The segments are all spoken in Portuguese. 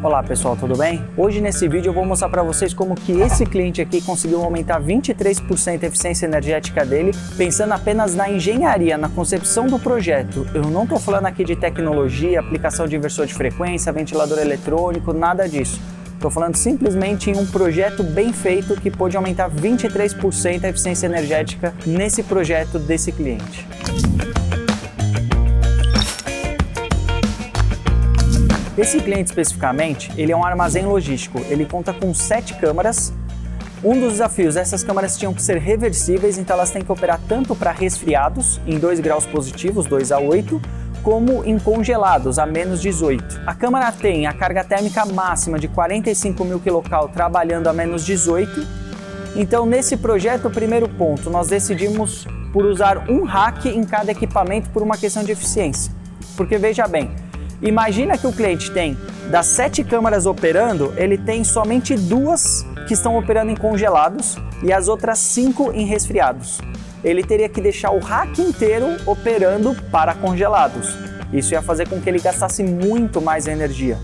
Olá pessoal, tudo bem? Hoje nesse vídeo eu vou mostrar para vocês como que esse cliente aqui conseguiu aumentar 23% a eficiência energética dele, pensando apenas na engenharia, na concepção do projeto. Eu não estou falando aqui de tecnologia, aplicação de inversor de frequência, ventilador eletrônico, nada disso. Estou falando simplesmente em um projeto bem feito que pôde aumentar 23% a eficiência energética nesse projeto desse cliente. Esse cliente especificamente, ele é um armazém logístico, ele conta com 7 câmaras. Um dos desafios, essas câmaras tinham que ser reversíveis, então elas têm que operar tanto para resfriados, em 2 graus positivos, 2 a 8, como em congelados, a menos 18. A câmara tem a carga térmica máxima de 45.000 kcal trabalhando a menos 18. Então nesse projeto, o primeiro ponto, nós decidimos por usar um rack em cada equipamento por uma questão de eficiência. Porque veja bem, imagina que o cliente tem, das 7 câmaras operando, ele tem somente 2 que estão operando em congelados e as outras 5 em resfriados. Ele teria que deixar o rack inteiro operando para congelados. Isso ia fazer com que ele gastasse muito mais energia.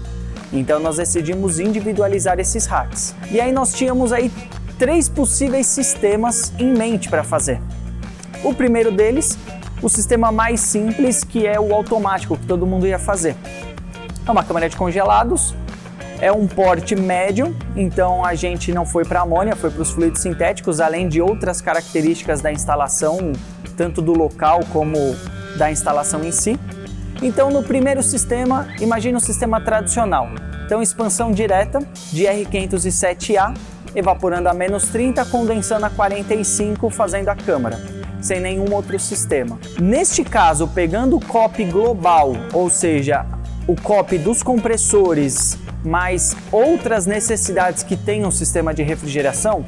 Então nós decidimos individualizar esses racks. E aí nós tínhamos aí 3 possíveis sistemas em mente para fazer. O primeiro deles, o sistema mais simples, que é o automático, que todo mundo ia fazer. É uma câmara de congelados, é um porte médio, então a gente não foi para amônia, foi para os fluidos sintéticos, além de outras características da instalação, tanto do local como da instalação em si. Então no primeiro sistema, imagina um sistema tradicional. Então expansão direta de R507A, evaporando a menos 30, condensando a 45, fazendo a câmara, sem nenhum outro sistema. Neste caso, pegando o COP global, ou seja, o COP dos compressores, mais outras necessidades que tem um sistema de refrigeração,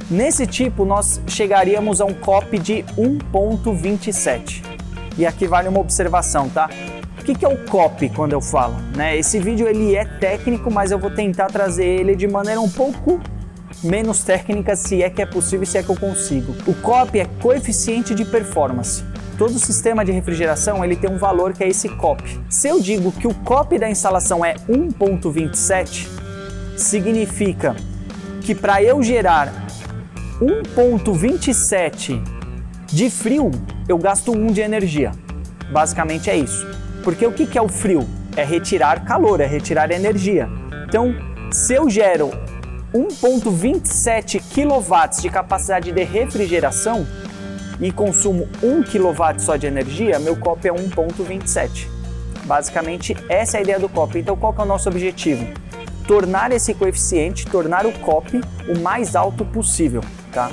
nesse tipo nós chegaríamos a um COP de 1.27. E aqui vale uma observação, tá? O que é o COP quando eu falo? Esse vídeo ele é técnico, mas eu vou tentar trazer ele de maneira um pouco menos técnica, se é que é possível, se é que eu consigo. O COP é coeficiente de performance. Todo sistema de refrigeração ele tem um valor que é esse COP. Se eu digo que o COP da instalação é 1.27, significa que para eu gerar 1.27 de frio, eu gasto 1 de energia. Basicamente é isso. Porque o que é o frio? É retirar calor, é retirar energia. Então, se eu gero 1.27 kW de capacidade de refrigeração e consumo 1 kW só de energia, meu COP é 1.27. Basicamente, essa é a ideia do COP. Então, qual que é o nosso objetivo? Tornar esse coeficiente, tornar o COP o mais alto possível, tá?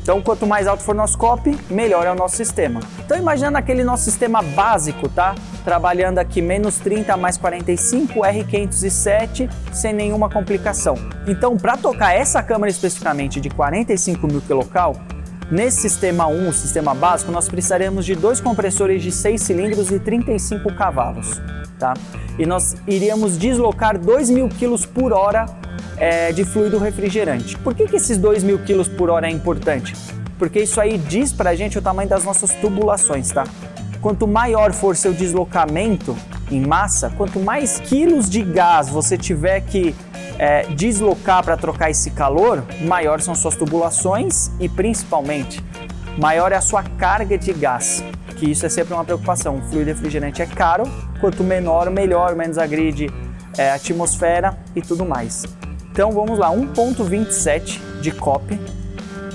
Então, quanto mais alto for nosso COP, melhor é o nosso sistema. Então, imaginando aquele nosso sistema básico, tá? Trabalhando aqui menos 30 mais 45, R507, sem nenhuma complicação. Então, para tocar essa câmara especificamente de 45.000 kcal, nesse sistema 1, o sistema básico, nós precisaremos de 2 compressores de 6 cilindros e 35 cavalos, tá? E nós iríamos deslocar 2.000 kg por hora de fluido refrigerante. Por que esses 2.000 kg por hora é importante? Porque isso aí diz pra gente o tamanho das nossas tubulações, tá? Quanto maior for seu deslocamento em massa, quanto mais quilos de gás você tiver que deslocar para trocar esse calor, maior são suas tubulações e principalmente maior é a sua carga de gás, que isso é sempre uma preocupação. O fluido refrigerante é caro, quanto menor, melhor, menos agride a atmosfera e tudo mais. Então vamos lá, 1.27 de COP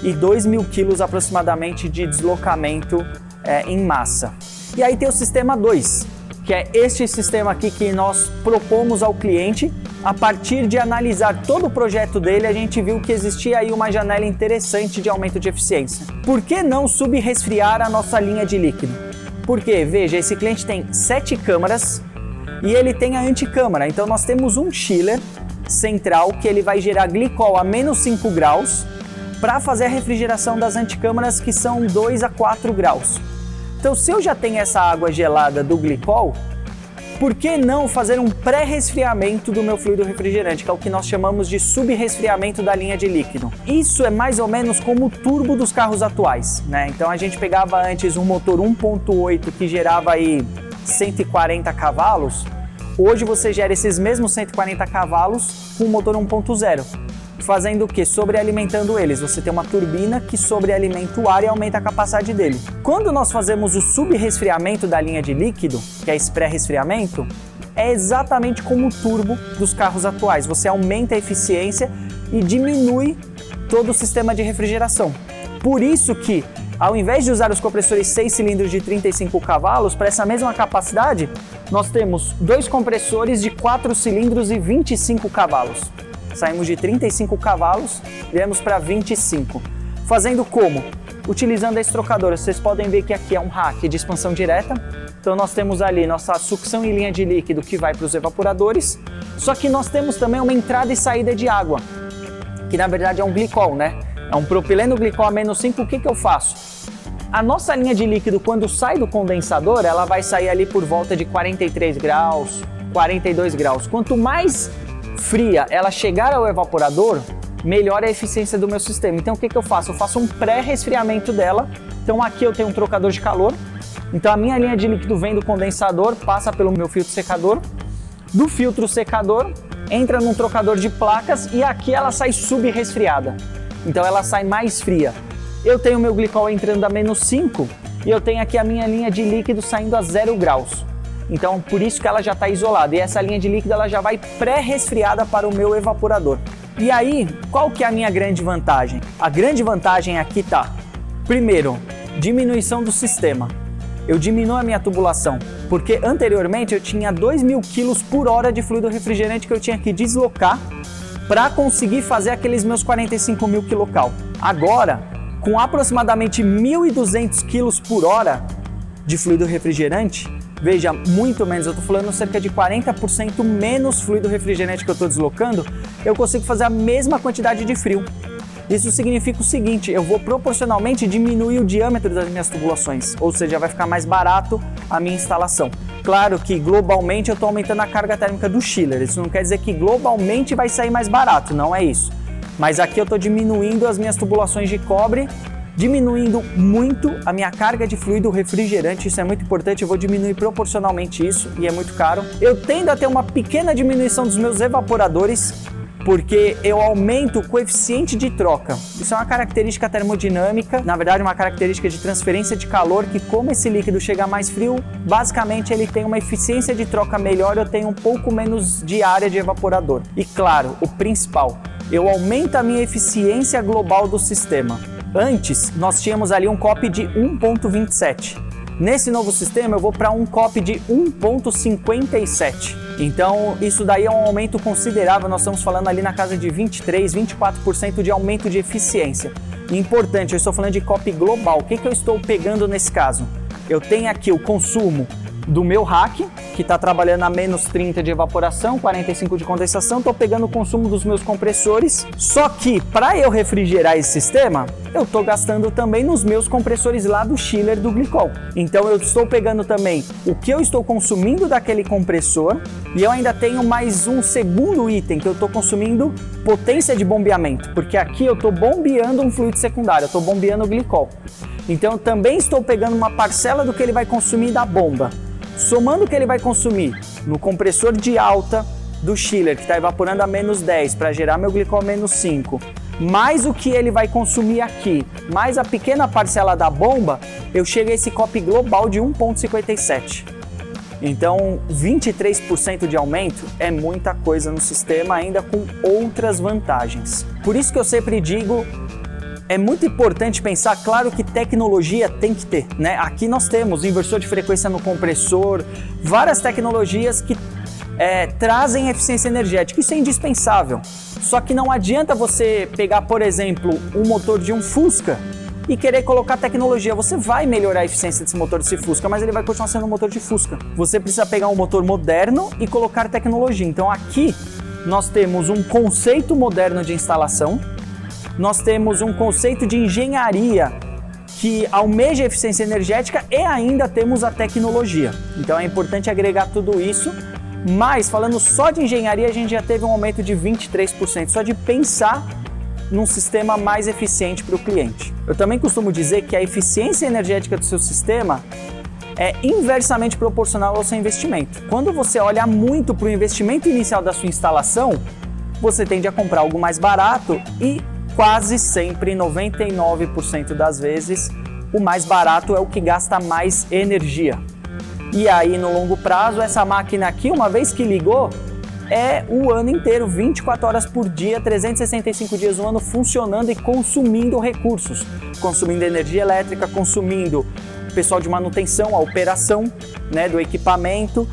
e 2.000 kg aproximadamente de deslocamento em massa. E aí tem o sistema 2, que é este sistema aqui que nós propomos ao cliente. A partir de analisar todo o projeto dele, a gente viu que existia aí uma janela interessante de aumento de eficiência. Por que não subresfriar a nossa linha de líquido? Porque, veja, esse cliente tem 7 câmaras e ele tem a anticâmara. Então nós temos um chiller central que ele vai gerar glicol a menos 5 graus para fazer a refrigeração das anticâmaras, que são 2 a 4 graus. Então, se eu já tenho essa água gelada do glicol, por que não fazer um pré-resfriamento do meu fluido refrigerante, que é o que nós chamamos de subresfriamento da linha de líquido? Isso é mais ou menos como o turbo dos carros atuais, né? Então a gente pegava antes um motor 1.8 que gerava aí 140 cavalos. Hoje você gera esses mesmos 140 cavalos com o motor 1.0. Fazendo o que? Sobrealimentando eles. Você tem uma turbina que sobrealimenta o ar e aumenta a capacidade dele. Quando nós fazemos o subresfriamento da linha de líquido, que é esse pré-resfriamento, é exatamente como o turbo dos carros atuais. Você aumenta a eficiência e diminui todo o sistema de refrigeração. Por isso que, ao invés de usar os compressores 6 cilindros de 35 cavalos, para essa mesma capacidade, nós temos 2 compressores de 4 cilindros e 25 cavalos. Saímos de 35 cavalos, viemos para 25. Fazendo como? Utilizando esse trocador. Vocês podem ver que aqui é um rack de expansão direta. Então nós temos ali nossa sucção em linha de líquido que vai para os evaporadores. Só que nós temos também uma entrada e saída de água, que na verdade é um glicol, né? É um propileno glicol a -5. O que eu faço? A nossa linha de líquido, quando sai do condensador, ela vai sair ali por volta de 43 graus, 42 graus. Quanto mais fria ela chegar ao evaporador, melhor é a eficiência do meu sistema. Então o que eu faço? Eu faço um pré-resfriamento dela. Então aqui eu tenho um trocador de calor. Então a minha linha de líquido vem do condensador, passa pelo meu filtro secador. Do filtro secador, entra num trocador de placas e aqui ela sai subresfriada. Então ela sai mais fria. Eu tenho meu glicol entrando a -5 e eu tenho aqui a minha linha de líquido saindo a 0 graus. Então, por isso que ela já está isolada. E essa linha de líquido ela já vai pré-resfriada para o meu evaporador. E aí, qual que é a minha grande vantagem? A grande vantagem aqui tá, primeiro, diminuição do sistema. Eu diminuo a minha tubulação, porque anteriormente eu tinha 2.000 kg por hora de fluido refrigerante que eu tinha que deslocar para conseguir fazer aqueles meus 45.000 kcal. Agora, com aproximadamente 1.200 kg por hora de fluido refrigerante, veja, muito menos, eu estou falando cerca de 40% menos fluido refrigerante que eu estou deslocando, eu consigo fazer a mesma quantidade de frio. Isso significa o seguinte, eu vou proporcionalmente diminuir o diâmetro das minhas tubulações, ou seja, vai ficar mais barato a minha instalação. Claro que globalmente eu estou aumentando a carga térmica do chiller, isso não quer dizer que globalmente vai sair mais barato, não é isso. Mas aqui eu estou diminuindo as minhas tubulações de cobre, diminuindo muito a minha carga de fluido refrigerante, isso é muito importante, eu vou diminuir proporcionalmente isso e é muito caro. Eu tendo a ter uma pequena diminuição dos meus evaporadores, porque eu aumento o coeficiente de troca. Isso é uma característica termodinâmica, na verdade uma característica de transferência de calor, que como esse líquido chega mais frio, basicamente ele tem uma eficiência de troca melhor, eu tenho um pouco menos de área de evaporador. E claro, o principal, eu aumento a minha eficiência global do sistema. Antes, nós tínhamos ali um COP de 1.27. Nesse novo sistema, eu vou para um COP de 1.57. Então, isso daí é um aumento considerável. Nós estamos falando ali na casa de 23, 24% de aumento de eficiência. E importante, eu estou falando de COP global. O que eu estou pegando nesse caso? Eu tenho aqui o consumo do meu rack, que está trabalhando a -30 de evaporação, 45 de condensação, estou pegando o consumo dos meus compressores, só que para eu refrigerar esse sistema, eu estou gastando também nos meus compressores lá do chiller do glicol. Então eu estou pegando também o que eu estou consumindo daquele compressor e eu ainda tenho mais um segundo item que eu estou consumindo, potência de bombeamento, porque aqui eu estou bombeando um fluido secundário, eu estou bombeando o glicol. Então eu também estou pegando uma parcela do que ele vai consumir da bomba. Somando o que ele vai consumir no compressor de alta do chiller, que está evaporando a -10 para gerar meu glicol a -5, mais o que ele vai consumir aqui, mais a pequena parcela da bomba, eu chego a esse COP global de 1.57. Então, 23% de aumento é muita coisa no sistema, ainda com outras vantagens. Por isso que eu sempre digo, é muito importante pensar, claro que tecnologia tem que ter, né? Aqui nós temos inversor de frequência no compressor, várias tecnologias que trazem eficiência energética, isso é indispensável. Só que não adianta você pegar, por exemplo, um motor de um Fusca e querer colocar tecnologia. Você vai melhorar a eficiência desse motor desse Fusca, mas ele vai continuar sendo um motor de Fusca. Você precisa pegar um motor moderno e colocar tecnologia. Então aqui nós temos um conceito moderno de instalação, nós temos um conceito de engenharia que almeja a eficiência energética e ainda temos a tecnologia. Então é importante agregar tudo isso, mas falando só de engenharia, a gente já teve um aumento de 23%, só de pensar num sistema mais eficiente para o cliente. Eu também costumo dizer que a eficiência energética do seu sistema é inversamente proporcional ao seu investimento. Quando você olha muito para o investimento inicial da sua instalação, você tende a comprar algo mais barato e quase sempre, 99% das vezes, o mais barato é o que gasta mais energia. E aí, no longo prazo, essa máquina aqui, uma vez que ligou, é o ano inteiro, 24 horas por dia, 365 dias no ano, funcionando e consumindo recursos, consumindo energia elétrica, consumindo pessoal de manutenção, a operação, né, do equipamento.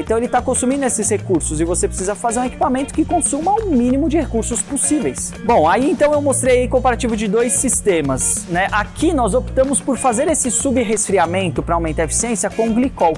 Então ele está consumindo esses recursos e você precisa fazer um equipamento que consuma o mínimo de recursos possíveis. Bom, aí então eu mostrei aí comparativo de dois sistemas, né? Aqui nós optamos por fazer esse subresfriamento para aumentar a eficiência com glicol.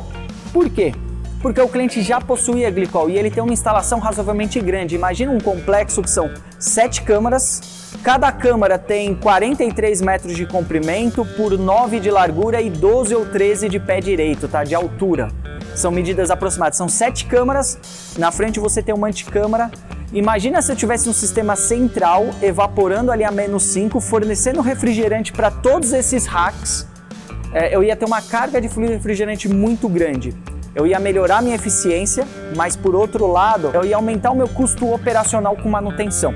Por quê? Porque o cliente já possuía glicol e ele tem uma instalação razoavelmente grande. Imagina um complexo que são 7 câmaras, cada câmara tem 43 metros de comprimento por 9 de largura e 12 ou 13 de pé direito, tá? De altura. São medidas aproximadas, são 7 câmaras, na frente você tem uma anticâmara. Imagina se eu tivesse um sistema central evaporando ali a -5, fornecendo refrigerante para todos esses racks. Eu ia ter uma carga de fluido refrigerante muito grande. Eu ia melhorar minha eficiência, mas por outro lado, eu ia aumentar o meu custo operacional com manutenção.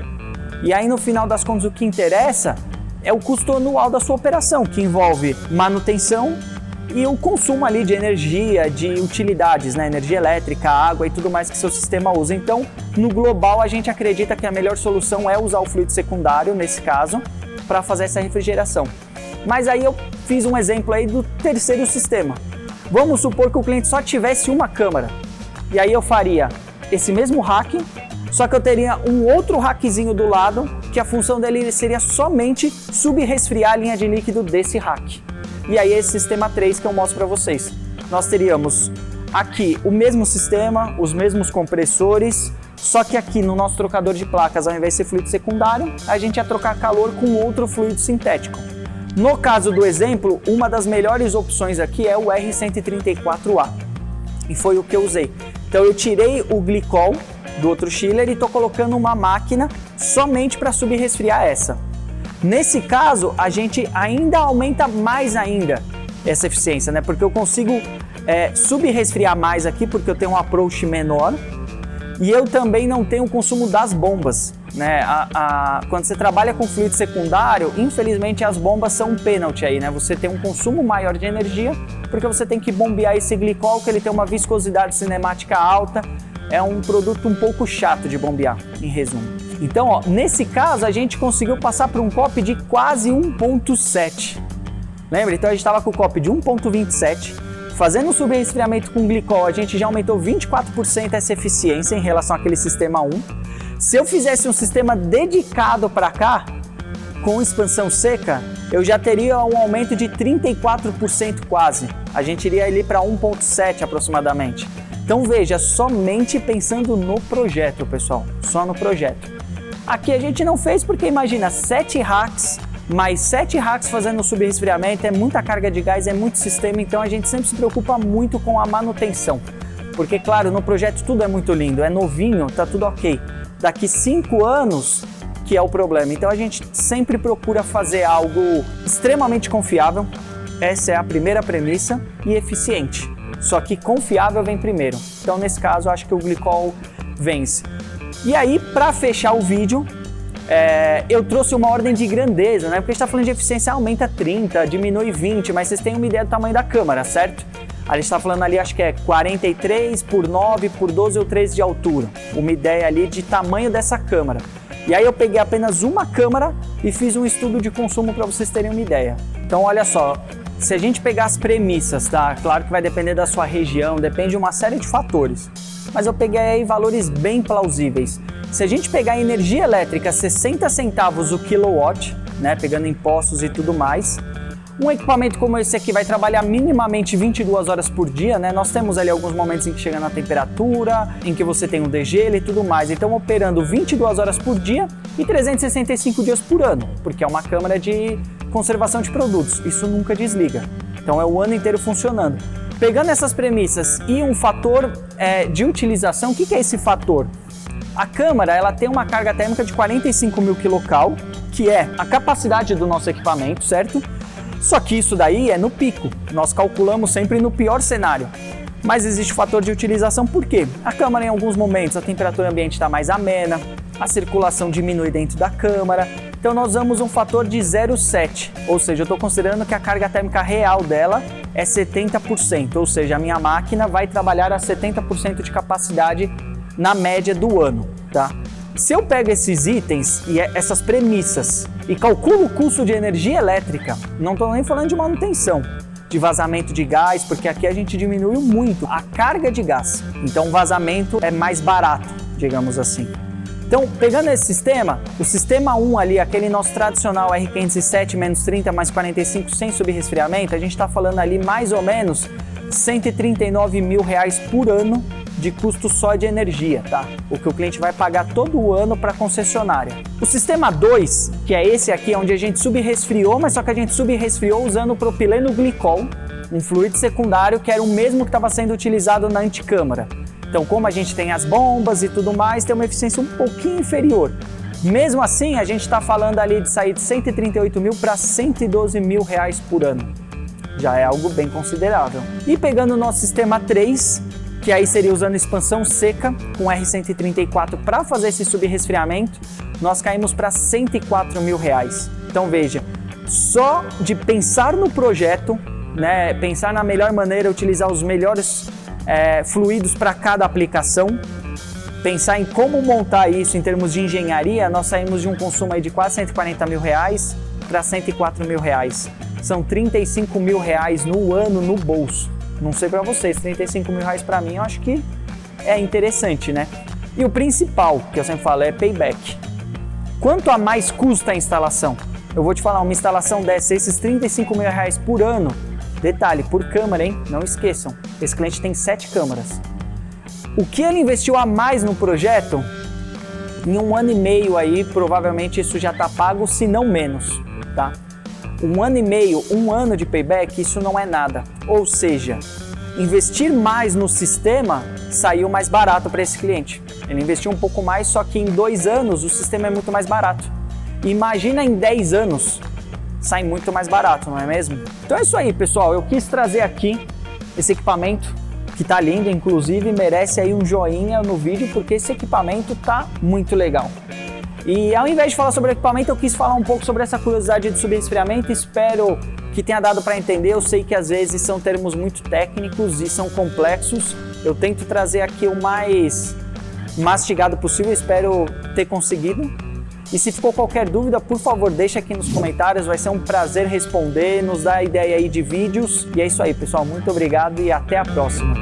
E aí no final das contas o que interessa é o custo anual da sua operação, que envolve manutenção e o consumo ali de energia, de utilidades, né? Energia elétrica, água e tudo mais que seu sistema usa. Então, no global, a gente acredita que a melhor solução é usar o fluido secundário, nesse caso, para fazer essa refrigeração. Mas aí eu fiz um exemplo aí do terceiro sistema. Vamos supor que o cliente só tivesse uma câmara. E aí eu faria esse mesmo rack, só que eu teria um outro rackzinho do lado, que a função dele seria somente subresfriar a linha de líquido desse rack. E aí esse sistema 3 que eu mostro para vocês. Nós teríamos aqui o mesmo sistema, os mesmos compressores, só que aqui no nosso trocador de placas, ao invés de ser fluido secundário, a gente ia trocar calor com outro fluido sintético. No caso do exemplo, uma das melhores opções aqui é o R134A, e foi o que eu usei. Então eu tirei o glicol do outro chiller e estou colocando uma máquina somente para subresfriar essa. Nesse caso, a gente ainda aumenta mais ainda essa eficiência, né? Porque eu consigo subresfriar mais aqui, porque eu tenho um approach menor e eu também não tenho o consumo das bombas, né? Quando você trabalha com fluido secundário, infelizmente as bombas são um pênalti aí, né? Você tem um consumo maior de energia, porque você tem que bombear esse glicol, que ele tem uma viscosidade cinemática alta, é um produto um pouco chato de bombear, em resumo. Então, ó, nesse caso, a gente conseguiu passar por um COP de quase 1.7. Lembra? Então, a gente estava com o COP de 1.27. Fazendo o subresfriamento com glicol, a gente já aumentou 24% essa eficiência em relação àquele sistema 1. Se eu fizesse um sistema dedicado para cá, com expansão seca, eu já teria um aumento de 34% quase. A gente iria ali para 1.7 aproximadamente. Então, veja, somente pensando no projeto, pessoal. Só no projeto. Aqui a gente não fez porque, imagina, 7 racks, mais 7 racks fazendo subresfriamento, é muita carga de gás, é muito sistema, então a gente sempre se preocupa muito com a manutenção. Porque, claro, no projeto tudo é muito lindo, é novinho, tá tudo ok. Daqui 5 anos que é o problema, então a gente sempre procura fazer algo extremamente confiável, essa é a primeira premissa, e eficiente. Só que confiável vem primeiro. Então, nesse caso, eu acho que o glicol vence. E aí, para fechar o vídeo, eu trouxe uma ordem de grandeza, né? Porque a gente está falando de eficiência, aumenta 30, diminui 20, mas vocês têm uma ideia do tamanho da câmara, certo? A gente está falando ali, acho que é 43 por 9 por 12 ou 13 de altura. Uma ideia ali de tamanho dessa câmara. E aí eu peguei apenas uma câmara e fiz um estudo de consumo para vocês terem uma ideia. Então, olha só. Se a gente pegar as premissas, tá? Claro que vai depender da sua região, depende de uma série de fatores. Mas eu peguei aí valores bem plausíveis. Se a gente pegar energia elétrica 60 centavos o quilowatt, né? Pegando impostos e tudo mais, um equipamento como esse aqui vai trabalhar minimamente 22 horas por dia, né? Nós temos ali alguns momentos em que chega na temperatura, em que você tem um degelo e tudo mais. Então, operando 22 horas por dia e 365 dias por ano, porque é uma câmara de conservação de produtos, isso nunca desliga. Então é o ano inteiro funcionando. Pegando essas premissas e um fator de utilização, o que é esse fator? A câmara ela tem uma carga térmica de 45.000 kcal, que é a capacidade do nosso equipamento, certo? Só que isso daí é no pico, nós calculamos sempre no pior cenário. Mas existe o fator de utilização, por quê? A câmara, em alguns momentos, a temperatura ambiente está mais amena, a circulação diminui dentro da câmara, então nós usamos um fator de 0,7, ou seja, eu estou considerando que a carga térmica real dela é 70%, ou seja, a minha máquina vai trabalhar a 70% de capacidade na média do ano, tá? Se eu pego esses itens e essas premissas e calculo o custo de energia elétrica, não estou nem falando de manutenção, de vazamento de gás, porque aqui a gente diminuiu muito a carga de gás, então o vazamento é mais barato, digamos assim. Então, pegando esse sistema, o sistema 1 ali, aquele nosso tradicional R507 menos 30 mais 45 sem subresfriamento, a gente está falando ali mais ou menos R$139 mil por ano de custo só de energia, tá? O que o cliente vai pagar todo o ano para a concessionária. O sistema 2, que é esse aqui, onde a gente subresfriou, mas só que a gente subresfriou usando propileno glicol, um fluido secundário que era o mesmo que estava sendo utilizado na anticâmara. Então, como a gente tem as bombas e tudo mais, tem uma eficiência um pouquinho inferior. Mesmo assim, a gente está falando ali de sair de 138 mil para 112 mil por ano. Já é algo bem considerável. E pegando o nosso sistema 3, que aí seria usando expansão seca com R134 para fazer esse subresfriamento, nós caímos para 104 mil. Então veja, só de pensar no projeto, né, pensar na melhor maneira, utilizar os melhores fluidos para cada aplicação, pensar em como montar isso em termos de engenharia, nós saímos de um consumo aí de quase 140 mil para 104 mil. São 35 mil no ano no bolso. Não sei para vocês, 35 mil para mim eu acho que é interessante, né? E o principal, que eu sempre falo, é payback. Quanto a mais custa a instalação? Eu vou te falar, uma instalação dessa, esses 35 mil por ano, detalhe, por câmara, hein? Não esqueçam, esse cliente tem 7 câmaras. O que ele investiu a mais no projeto, em 1 ano e meio aí, provavelmente isso já está pago, se não menos, tá? 1 ano e meio, 1 ano de payback, isso não é nada. Ou seja, investir mais no sistema saiu mais barato para esse cliente. Ele investiu um pouco mais, só que em 2 anos o sistema é muito mais barato. Imagina em 10 anos, sai muito mais barato, não é mesmo? Então é isso aí, pessoal. Eu quis trazer aqui esse equipamento, que tá lindo, inclusive merece aí um joinha no vídeo, porque esse equipamento tá muito legal. E ao invés de falar sobre o equipamento, eu quis falar um pouco sobre essa curiosidade de subresfriamento. Espero que tenha dado para entender. Eu sei que às vezes são termos muito técnicos e são complexos. Eu tento trazer aqui o mais mastigado possível, espero ter conseguido. E se ficou qualquer dúvida, por favor, deixa aqui nos comentários, vai ser um prazer responder, nos dar ideia aí de vídeos. E é isso aí, pessoal, muito obrigado e até a próxima.